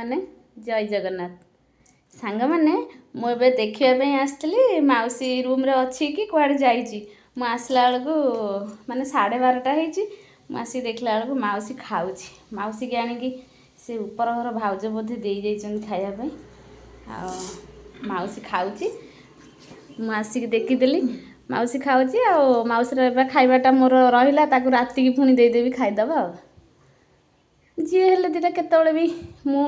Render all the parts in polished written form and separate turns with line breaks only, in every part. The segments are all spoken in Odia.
ସାଙ୍ଗମାନେ ଜୟ ଜଗନ୍ନାଥ। ସାଙ୍ଗମାନେ ମୁଁ ଏବେ ଦେଖିବା ପାଇଁ ଆସିଥିଲି ମାଉସୀ ରୁମ୍ରେ ଅଛି କି କୁଆଡ଼େ ଯାଇଛି। ମୁଁ ଆସିଲା ବେଳକୁ ମାନେ 12:30 ହେଇଛି। ମୁଁ ଆସିକି ଦେଖିଲା ବେଳକୁ ମାଉସୀ ଖାଉଛି। ମାଉସୀକି ଆଣିକି ସେ ଉପର ଘର ଭାଉଜ ବୋଧେ ଦେଇଯାଇଛନ୍ତି ଖାଇବା ପାଇଁ। ଆଉ ମାଉସୀ ଖାଉଛି। ମୁଁ ଆସିକି ଦେଖିଦେଲି ମାଉସୀ ଖାଉଛି। ଆଉ ମାଉସୀର ଏବେ ଖାଇବାଟା ମୋର ରହିଲା, ତାକୁ ରାତିକି ପୁଣି ଦେଇଦେବି ଖାଇଦେବ। ଆଉ ଯିଏ ହେଲେ ଦିଟା କେତେବେଳେ ବି ମୁଁ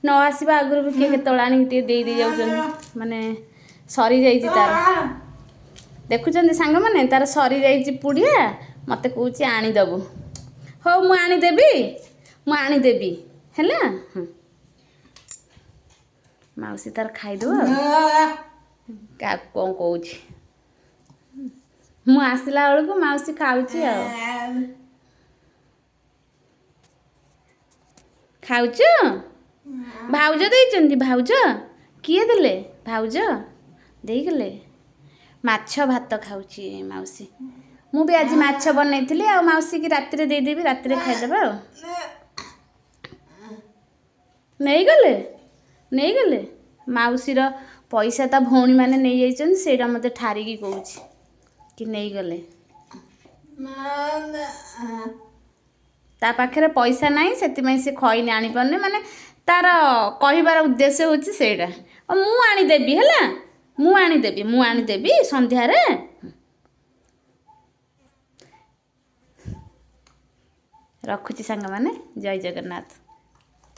ନ ଆସିବା ଆଗରୁ ବି କିଏ କେତେବେଳେ ଆଣିକି ଟିକେ ଦେଇ ଯାଉଛନ୍ତି। ମାନେ ସରିଯାଇଛି ତାର, ଦେଖୁଛନ୍ତି ସାଙ୍ଗମାନେ, ତାର ସରିଯାଇଛି ପୁଡ଼ିଆ। ମୋତେ କହୁଛି ଆଣିଦେବୁ। ହଉ ମୁଁ ଆଣିଦେବି ହେଲା। ମାଉସୀ ତାର ଖାଇଦେବ। କାହାକୁ କ'ଣ କହୁଛି। ମୁଁ ଆସିଲା ବେଳକୁ ମାଉସୀ ଖାଉଛି। ଆଉ ଖାଉଛ? ଭାଉଜ ଦେଇଛନ୍ତି? ଭାଉଜ କିଏ ଦେଲେ? ଭାଉଜ ଦେଇଗଲେ। ମାଛ ଭାତ ଖାଉଛି ମାଉସୀ। ମୁଁ ବି ଆଜି ମାଛ ବନେଇଥିଲି। ଆଉ ମାଉସୀକି ରାତିରେ ଦେଇଦେବି, ରାତିରେ ଖାଇଦେବା। ଆଉ ନେଇଗଲେ ମାଉସୀର ପଇସା ତା ଭଉଣୀମାନେ ନେଇଯାଇଛନ୍ତି। ସେଇଟା ମୋତେ ଠାରିକି କହୁଛି କି ନେଇଗଲେ। ତା ପାଖରେ ପଇସା ନାହିଁ, ସେଥିପାଇଁ ସେ ଖଇନି ଆଣିପାରୁନି। ମାନେ ତାର କହିବାର ଉଦ୍ଦେଶ୍ୟ ହେଉଛି ସେଇଟା। ମୁଁ ଆଣିଦେବି ହେଲା, ମୁଁ ଆଣିଦେବି ସନ୍ଧ୍ୟାରେ। ରଖୁଛି ସାଙ୍ଗମାନେ, ଜୟ ଜଗନ୍ନାଥ।